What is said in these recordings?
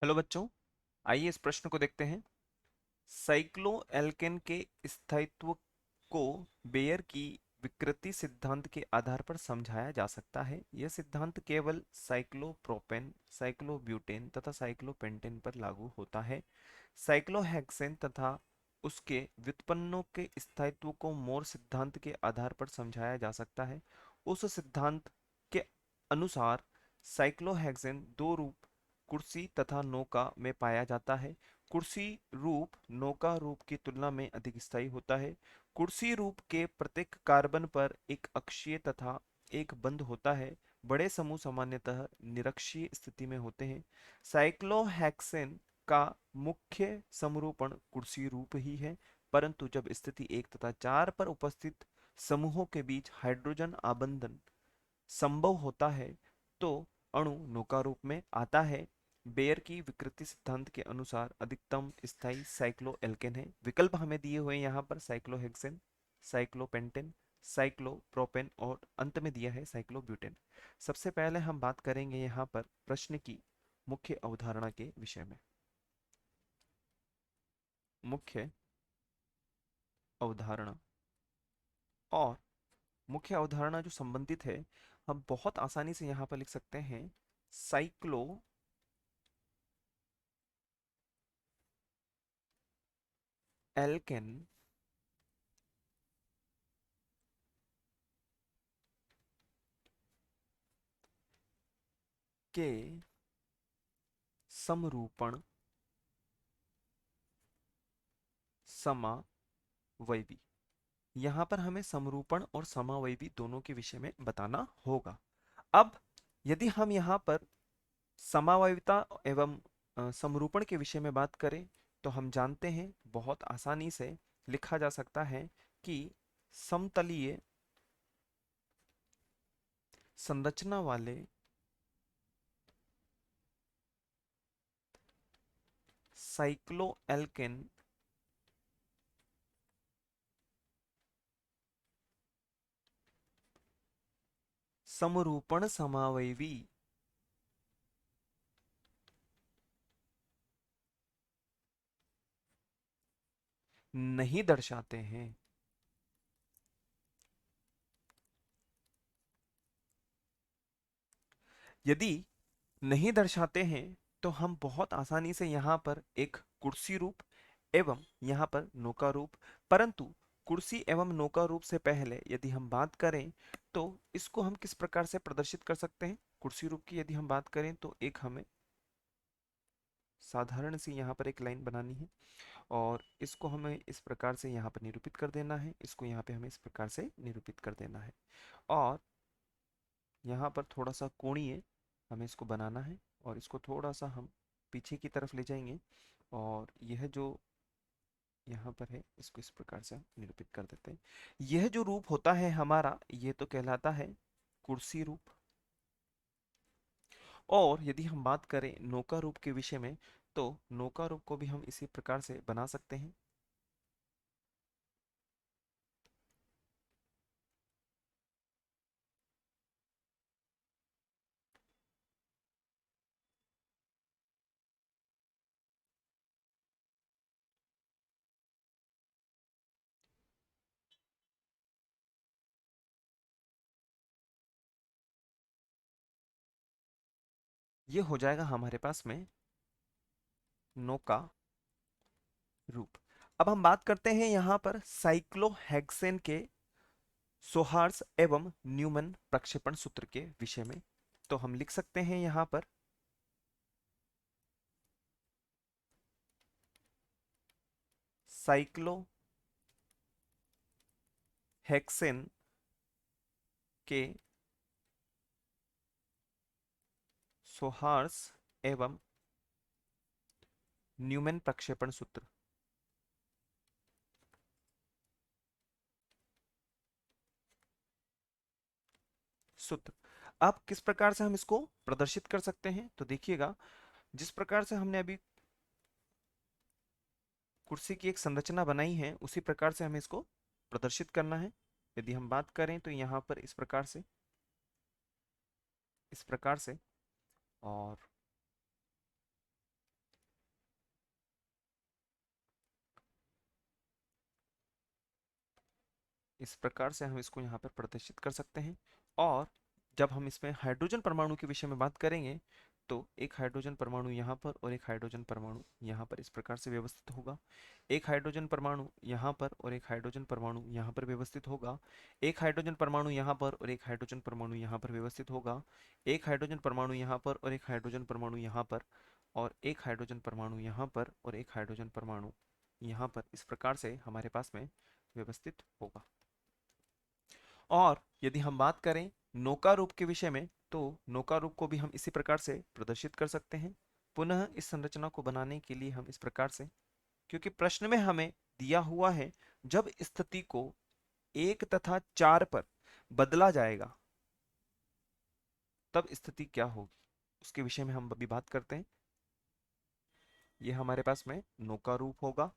Hello बच्चों, आइए इस प्रश्न को देखते हैं। साइक्लोएल्केन के स्थायित्व को बेयर की विकृति सिद्धांत के आधार पर समझाया जा सकता है। यह सिद्धांत केवल साइक्लोप्रोपेन, साइक्लोब्यूटेन तथा साइक्लोपेंटेन पर लागू होता है। साइक्लोहेक्सेन तथा उसके व्युत्पन्नों के स्थायित्व को मोर सिद्धांत के आधार पर समझाया जा सकता है। उस सिद्धांत के अनुसार साइक्लोहेक्सेन दो रूप कुर्सी तथा नौका में पाया जाता है। कुर्सी रूप नौका रूप की तुलना में अधिक स्थायी होता है। कुर्सी रूप के प्रत्येक कार्बन पर एक अक्षीय तथा एक बंध होता है। बड़े समूह सामान्यतः निरक्षीय स्थिति में होते हैं। साइक्लोहेक्सेन का मुख्य समरूपण कुर्सी रूप ही है, परंतु जब स्थिति 1 तथा 4 पर उपस्थित समूहों के बीच हाइड्रोजन आबंधन संभव होता है तो अणु नौका रूप में आता है। बेयर की विकृति सिद्धांत के अनुसार अधिकतम स्थायी साइक्लोएल्केन है। विकल्प हमें दिए हुए हैं यहाँ पर साइक्लोहेक्सेन, साइक्लोपेंटेन, साइक्लोप्रोपेन और अंत में दिया है साइक्लोब्यूटेन। सबसे पहले हम बात करेंगे यहाँ पर प्रश्न की मुख्य अवधारणा के विषय में। मुख्य अवधारणा और मुख्य अवधारणा जो संबंधित है, हम बहुत आसानी से यहाँ पर लिख सकते हैं। साइक्लो एल्केन के समरूपण समावयवी। यहाँ पर हमें समरूपण और समावयवी दोनों के विषय में बताना होगा। अब यदि हम यहाँ पर समावयविता एवं समरूपण के विषय में बात करें तो हम जानते हैं बहुत आसानी से लिखा जा सकता है कि समतलीय संरचना वाले साइक्लोएल्केन समरूपण समावयवी नहीं दर्शाते हैं। यदि नहीं दर्शाते हैं तो हम बहुत आसानी से यहाँ पर एक कुर्सी रूप एवं यहाँ पर नौका रूप, परंतु कुर्सी एवं नौका रूप से पहले यदि हम बात करें तो इसको हम किस प्रकार से प्रदर्शित कर सकते हैं। कुर्सी रूप की यदि हम बात करें तो एक हमें साधारण सी यहाँ पर एक लाइन बनानी है और इसको हमें इस प्रकार से यहाँ पर निरूपित कर देना है, इसको यहाँ पे हमें इस प्रकार से निरूपित कर देना है और यहाँ पर थोड़ा सा कोणीय हमें इसको बनाना है और इसको थोड़ा सा हम पीछे की तरफ ले जाएंगे और यह जो यहाँ पर है इसको इस प्रकार से हम निरूपित कर देते हैं। यह जो रूप होता है हमारा, ये तो कहलाता है कुर्सी रूप। और यदि हम बात करें नौका रूप के विषय में तो नौका रूप को भी हम इसी प्रकार से बना सकते हैं। ये हो जाएगा हमारे पास में नौका रूप। अब हम बात करते हैं यहाँ पर साइक्लोहेक्सेन के सोहार्स एवं न्यूमैन प्रक्षेपण सूत्र के विषय में। तो हम लिख सकते हैं यहाँ पर साइक्लोहेक्सेन के सोहार्स एवं न्यूमैन प्रक्षेपण सूत्र। सूत्र अब किस प्रकार से हम इसको प्रदर्शित कर सकते हैं तो देखिएगा, जिस प्रकार से हमने अभी कुर्सी की एक संरचना बनाई है उसी प्रकार से हमें इसको प्रदर्शित करना है। यदि हम बात करें तो यहाँ पर इस प्रकार से, इस प्रकार से, और इस प्रकार से हम इसको यहाँ पर प्रदर्शित कर सकते हैं। और जब हम इसमें हाइड्रोजन परमाणु के विषय में बात करेंगे तो एक हाइड्रोजन परमाणु यहाँ पर और एक हाइड्रोजन परमाणु यहाँ पर इस प्रकार से व्यवस्थित होगा। एक हाइड्रोजन परमाणु यहाँ पर और एक हाइड्रोजन परमाणु यहाँ पर व्यवस्थित होगा। एक हाइड्रोजन परमाणु यहाँ पर और एक हाइड्रोजन परमाणु यहाँ पर व्यवस्थित होगा। एक हाइड्रोजन परमाणु यहाँ पर और एक हाइड्रोजन परमाणु यहाँ पर, और एक हाइड्रोजन परमाणु यहाँ पर और एक हाइड्रोजन परमाणु यहाँ पर, इस प्रकार से हमारे पास में व्यवस्थित होगा। और यदि हम बात करें नौका रूप के विषय में तो नौका रूप को भी हम इसी प्रकार से प्रदर्शित कर सकते हैं। पुनः इस संरचना को बनाने के लिए हम इस प्रकार से, क्योंकि प्रश्न में हमें दिया हुआ है जब स्थिति को 1 तथा 4 पर बदला जाएगा तब स्थिति क्या होगी, उसके विषय में हम अभी बात करते हैं। यह हमारे पास में नौका रूप होगा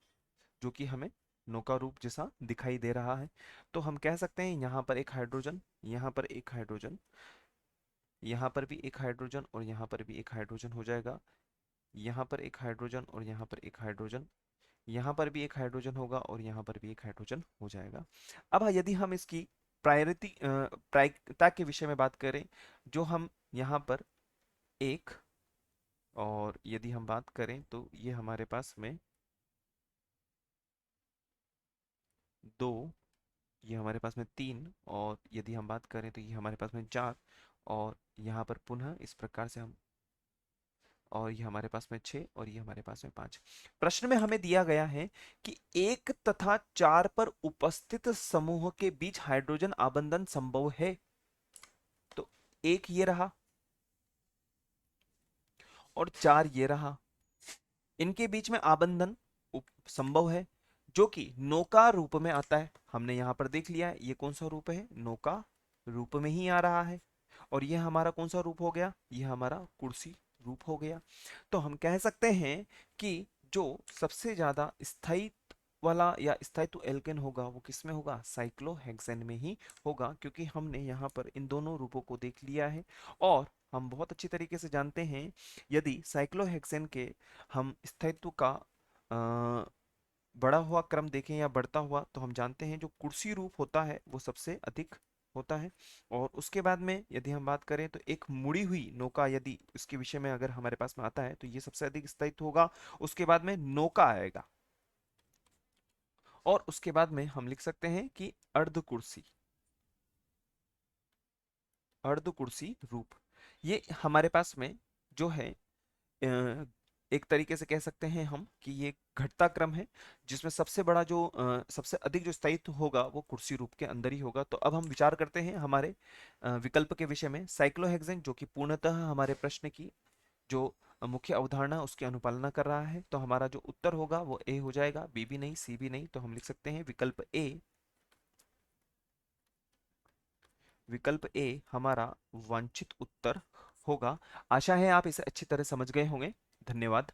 जो कि हमें नौका रूप जैसा दिखाई दे रहा है। तो हम कह सकते हैं यहाँ पर एक हाइड्रोजन, यहाँ पर एक हाइड्रोजन, यहाँ पर भी एक हाइड्रोजन और यहाँ पर भी एक हाइड्रोजन हो जाएगा। यहाँ पर एक हाइड्रोजन और यहाँ पर एक हाइड्रोजन, यहाँ पर भी एक हाइड्रोजन होगा और यहाँ पर भी एक हाइड्रोजन हो जाएगा। अब यदि हम इसकी प्रायिकता के विषय में बात करें, जो हम यहाँ पर एक, और यदि हम बात करें तो ये हमारे पास में दो, ये हमारे पास में तीन, और यदि हम बात करें तो ये हमारे पास में चार, और यहाँ पर पुनः इस प्रकार से हम, और ये हमारे पास में छः और ये हमारे पास में पाँच। प्रश्न में हमें दिया गया है कि 1 तथा 4 पर उपस्थित समूह के बीच हाइड्रोजन आबंधन संभव है। तो एक ये रहा और 4 ये रहा, इनके बीच में आबंधन संभव है जो कि नौका रूप में आता है। हमने यहाँ पर देख लिया है ये कौन सा रूप है, नौका रूप में ही आ रहा है। और ये हमारा कौन सा रूप हो गया, ये हमारा कुर्सी रूप हो गया। तो हम कह सकते हैं कि जो सबसे ज्यादा स्थायित्व वाला या स्थायित्व एल्केन होगा वो किस में होगा, साइक्लोहेक्सेन में ही होगा, क्योंकि हमने यहाँ पर इन दोनों रूपों को देख लिया है। और हम बहुत अच्छी तरीके से जानते हैं यदि साइक्लोहेक्सेन के हम स्थायित्व का बढ़ा हुआ क्रम देखें या बढ़ता हुआ, तो हम जानते हैं जो कुर्सी रूप होता है वो सबसे अधिक होता है। और उसके बाद में यदि हम बात करें तो एक मुड़ी हुई नौका, यदि इसके विषय में अगर हमारे पास में आता है तो ये सबसे अधिक स्थायित्व होगा। उसके बाद में नौका आएगा, और उसके बाद में हम लिख सकते हैं कि अर्ध कुर्सी, अर्ध कुर्सी रूप। ये हमारे पास में जो है एक तरीके से कह सकते हैं हम कि ये घटता क्रम है, जिसमें सबसे बड़ा जो सबसे अधिक जो स्थायित्व होगा वो कुर्सी रूप के अंदर ही होगा। तो अब हम विचार करते हैं हमारे विकल्प के विषय में। साइक्लोहेक्सेन जो कि पूर्णतः हमारे प्रश्न की जो मुख्य अवधारणा उसकी अनुपालना कर रहा है, तो हमारा जो उत्तर होगा वो ए हो जाएगा, बी भी नहीं सी भी नहीं। तो हम लिख सकते हैं विकल्प ए, विकल्प ए हमारा वांछित उत्तर होगा। आशा है आप इसे अच्छी तरह समझ गए होंगे। धन्यवाद।